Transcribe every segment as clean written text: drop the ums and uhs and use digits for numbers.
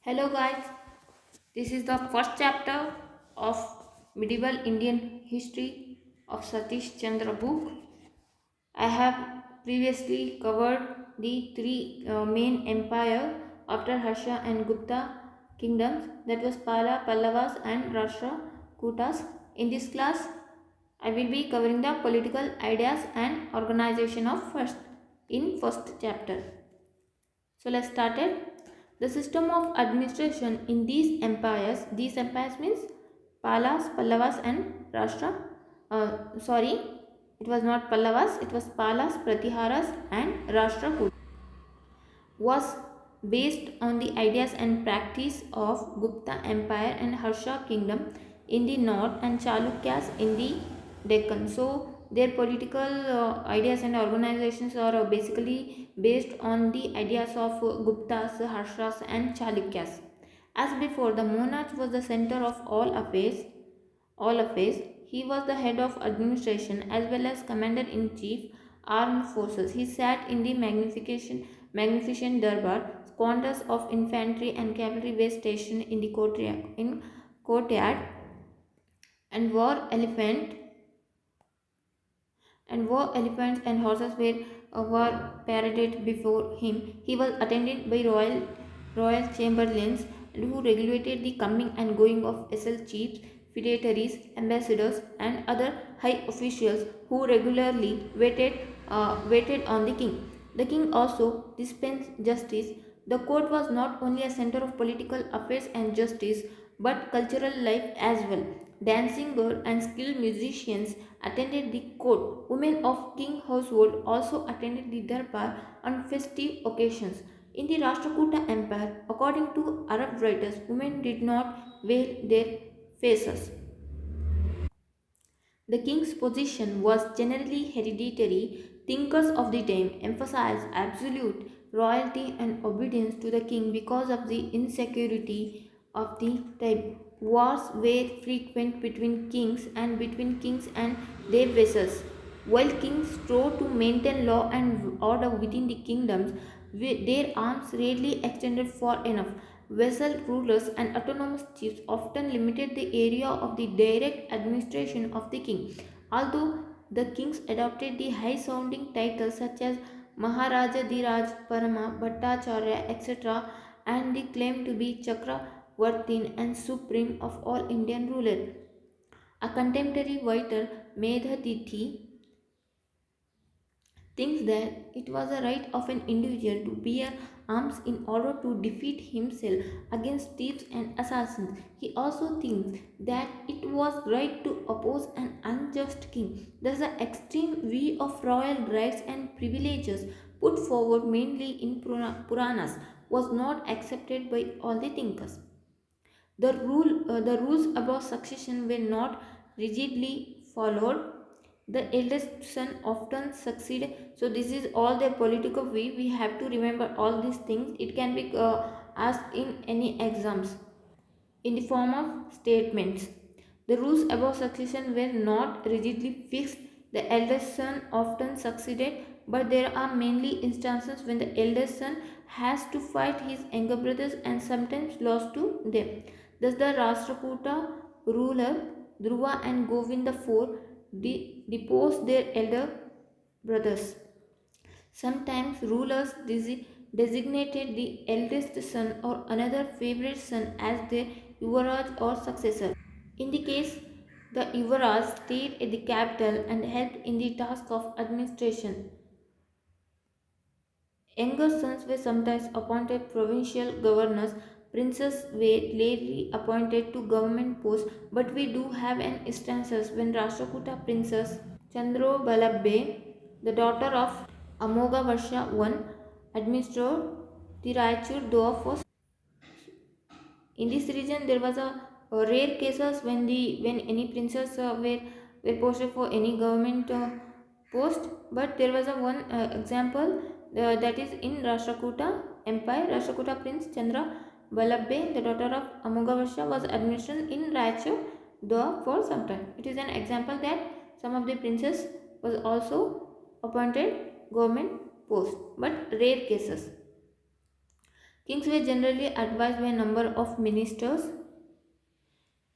Hello guys, this is the first chapter of medieval Indian history of Satish Chandra book. I have previously covered the three main empire after Harsha and Gupta kingdoms, that was Pala, Pallavas and Kutas. In this class, I will be covering the political ideas and organization of first chapter. So let's start it. The system of administration in these empires means Palas, Pallavas and sorry, it was not Pallavas, it was Palas, Pratiharas and Rashtrakutas, was based on the ideas and practice of Gupta Empire and Harsha Kingdom in the north and Chalukyas in the Deccan. So their political ideas and organizations are basically based on the ideas of Guptas, Harshas and Chalukyas. As before, the monarch was the center of all affairs. He was the head of administration as well as commander in chief armed forces. He sat in the magnificent darbar. Squadrons of infantry and cavalry were stationed in the courtyard and war elephants and horses were paraded before him. He was attended by royal chamberlains who regulated the coming and going of vessel chiefs, feudatories, ambassadors, and other high officials who regularly waited on the king. The king also dispensed justice. The court was not only a center of political affairs and justice, but cultural life as well. Dancing girls and skilled musicians attended the court. Women of king household also attended the darbar on festive occasions. In the Rashtrakuta Empire, according to Arab writers, women did not veil their faces. The king's position was generally hereditary. Thinkers of the time emphasized absolute royalty and obedience to the king because of the insecurity of the time. Wars were frequent between kings and their vassals. While kings strove to maintain law and order within the kingdoms, their arms rarely extended far enough. Vassal rulers and autonomous chiefs often limited the area of the direct administration of the king. Although the kings adopted the high sounding titles such as Maharaja Dhiraj, Parama, Bhattacharya, etc., and the claim to be Chakravartin and supreme of all Indian rulers. A contemporary writer, Medhatithi, thinks that it was a right of an individual to bear arms in order to defeat himself against thieves and assassins. He also thinks that it was right to oppose an unjust king. Thus, the extreme view of royal rights and privileges put forward mainly in Puranas was not accepted by all the thinkers. The rules about succession were not rigidly followed. The eldest son often succeeded. So this is all the political view. We have to remember all these things. It can be asked in any exams in the form of statements. The rules about succession were not rigidly fixed. The eldest son often succeeded, but there are mainly instances when the eldest son has to fight his younger brothers and sometimes lost to them. Thus, the Rashtrakuta ruler Dhruva and Govinda IV deposed their elder brothers. Sometimes rulers designated the eldest son or another favorite son as their Yuvaraj or successor. In the case, the Yuvaraj stayed at the capital and helped in the task of administration. Younger sons were sometimes appointed provincial governors. Princes were lately appointed to government posts, but we do have an instances when Rashtrakuta Princess Chandrobalabbe, the daughter of Amogavarsha I, administered the Raichur Dwarf was. In this region, there was a rare cases when any princes were posted for any government post, but there was a one example that is in Rashtrakuta Empire. Rashtrakuta Prince Chandra Vallabhe, the daughter of Amogavarsha, was administered in Raichur for some time. It is an example that some of the princes was also appointed government post, but rare cases. Kings were generally advised by a number of ministers.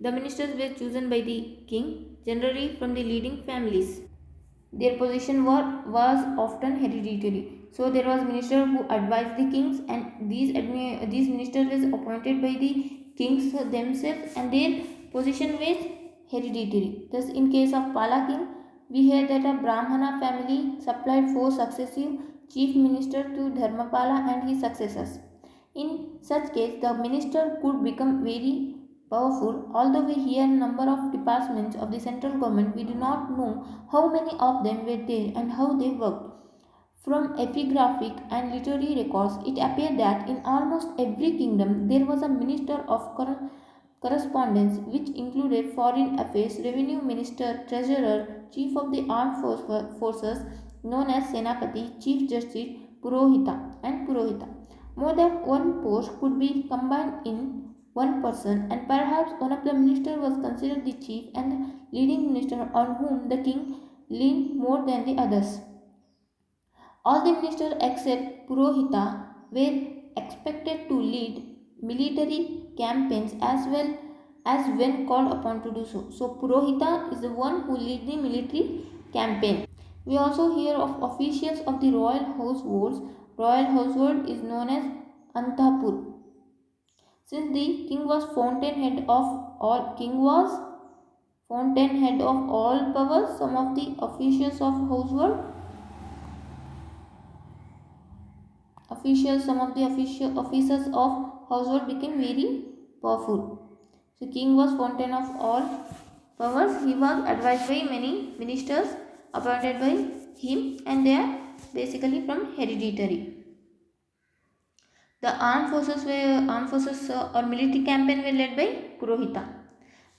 The ministers were chosen by the king, generally from the leading families. Their position was often hereditary. So there was minister who advised the kings, and these ministers were appointed by the kings themselves, and their position was hereditary. Thus, in case of Pala king, we hear that a Brahmana family supplied four successive chief ministers to Dharmapala and his successors. In such case, the minister could become very powerful. Although we hear number of departments of the central government, we do not know how many of them were there and how they worked. From epigraphic and literary records, it appeared that in almost every kingdom there was a minister of correspondence, which included foreign affairs, revenue minister, treasurer, chief of the armed forces known as Senapati, chief justice, Purohita, and Purohita. More than one post could be combined in one person, and perhaps one of the ministers was considered the chief and the leading minister on whom the king leaned more than the others. All the ministers except Purohita were expected to lead military campaigns as well as when called upon to do so. So Purohita is the one who leads the military campaign. We also hear of officials of the royal households. Royal household is known as Antapur. Since the king was fountainhead of all powers, some of the some of the official officers of household became very powerful. So king was fountain of all powers. He was advised by many ministers appointed by him, and they are basically from hereditary. The armed forces or military campaign were led by Purohita.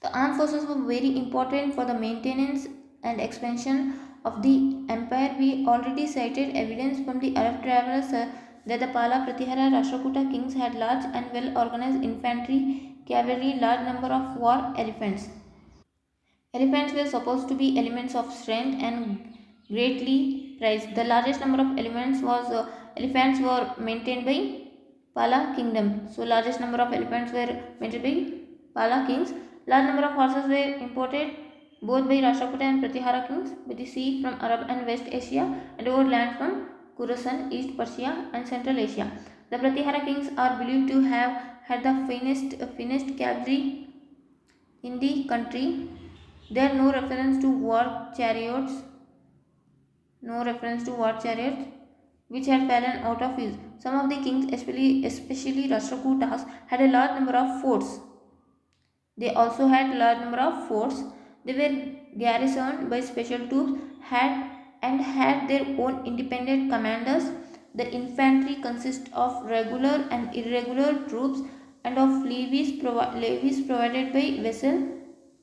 The armed forces were very important for the maintenance and expansion of the empire. We already cited evidence from the Arab travelers that the Pala, Pratihara, Rashtrakuta kings had large and well organized infantry, cavalry, large number of war elephants. Elephants were supposed to be elements of strength and greatly prized. The largest number of elephants were maintained by Pala kingdom. So largest number of elephants were maintained by Pala kings. Large number of horses were imported both by Rashtrakuta and Pratihara kings by the sea from Arab and West Asia, and over land from Khorasan, East Persia and Central Asia. The Pratihara kings are believed to have had the finest cavalry in the country. There are no reference to war chariots which had fallen out of use. Some of the kings, especially Rashtrakutas, had a large number of forts. They also had large number of forts. They were garrisoned by special troops had their own independent commanders. The infantry consists of regular and irregular troops and of levies provided by vassal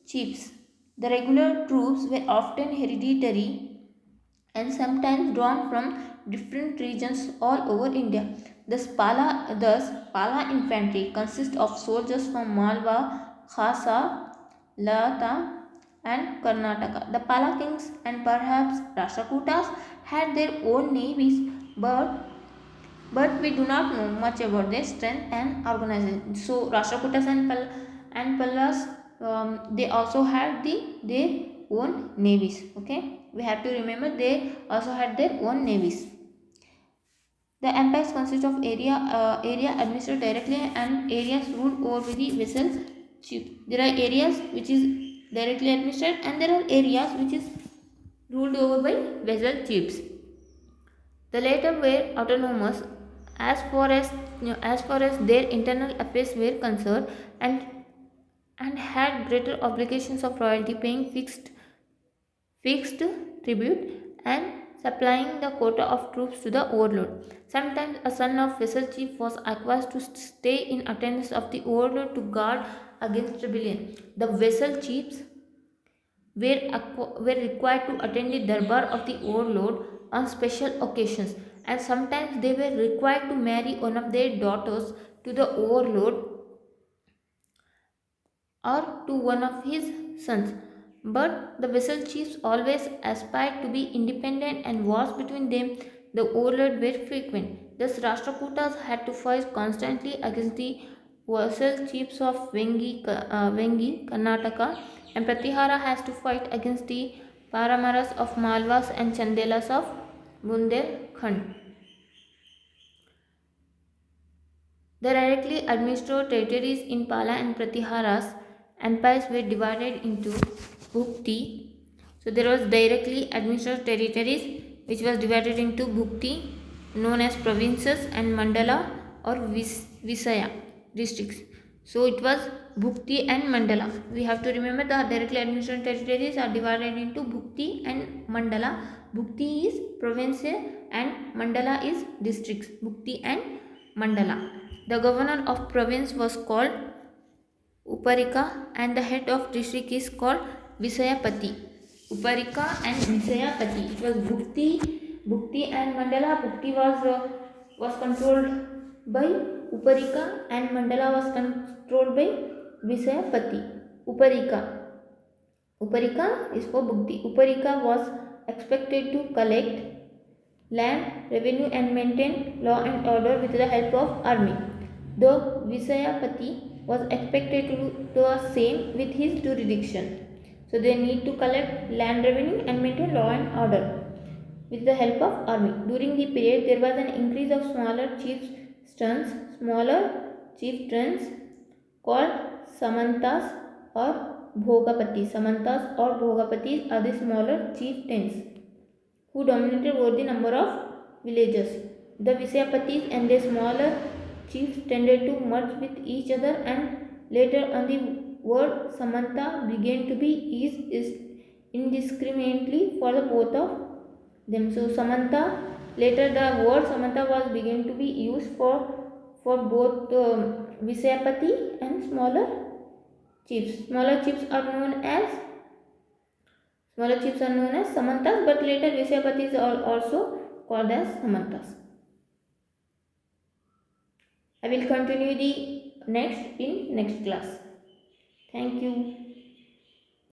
chiefs. The regular troops were often hereditary and sometimes drawn from different regions all over India. Thus, Pala infantry consists of soldiers from Malwa, Khasa, Lalata, and Karnataka. The Pala kings and perhaps Rashtrakutas had their own navies, but we do not know much about their strength and organization. So Rashtrakutas and Pallas, they also had their own navies. Okay, we have to remember they also had their own navies. The empires consist of area administered directly and areas ruled over by the vassal chiefs. There are areas which is directly administered, and there are areas which is ruled over by vassal chiefs. The latter were autonomous as far as their internal affairs were concerned, and had greater obligations of royalty, paying fixed tribute and supplying the quota of troops to the overlord. Sometimes a son of vassal chief was asked to stay in attendance of the overlord to guard against rebellion. The vassal chiefs were required to attend the darbar of the overlord on special occasions, and sometimes they were required to marry one of their daughters to the overlord or to one of his sons. But the vassal chiefs always aspired to be independent, and wars between them, the overlord, were frequent. Thus, Rashtrakutas had to fight constantly against the vassal chiefs of Vengi, Karnataka, and Pratihara has to fight against the Paramaras of Malwas and Chandelas of Bundelkhand. The directly administered territories in Pala and Pratihara's empires were divided into Bhukti. So there was directly administered territories which was divided into Bhukti, known as provinces, and Mandala or Visaya districts. So it was Bhukti and Mandala. We have to remember the directly administered territories are divided into Bhukti and Mandala. Bhukti is province and Mandala is districts. Bhukti and Mandala. The governor of province was called Uparika and the head of district is called Visayapati. Uparika and Visayapati. It was Bhukti and Mandala. Bhukti was controlled by Uparika and Mandala was controlled by Visayapati. Uparika is for Bhukti. Uparika was expected to collect land, revenue and maintain law and order with the help of army. Though Visayapati was expected to do the same with his jurisdiction. So they need to collect land revenue and maintain law and order with the help of army. During the period there was an increase of smaller chieftains called Samantas or Bhogapatis. Samantas or Bhogapatis are the smaller chieftains who dominated over the number of villages. The Visayapatis and their smaller chiefs tended to merge with each other and later on the word Samanta began to be used indiscriminately for the both of them. So Samanta, later the word Samanta was began to be used for both Visayapati and smaller chiefs. Smaller chiefs are known as Samantas, but later Vishayapatis are also called as Samantas. I will continue the next in next class. Thank you.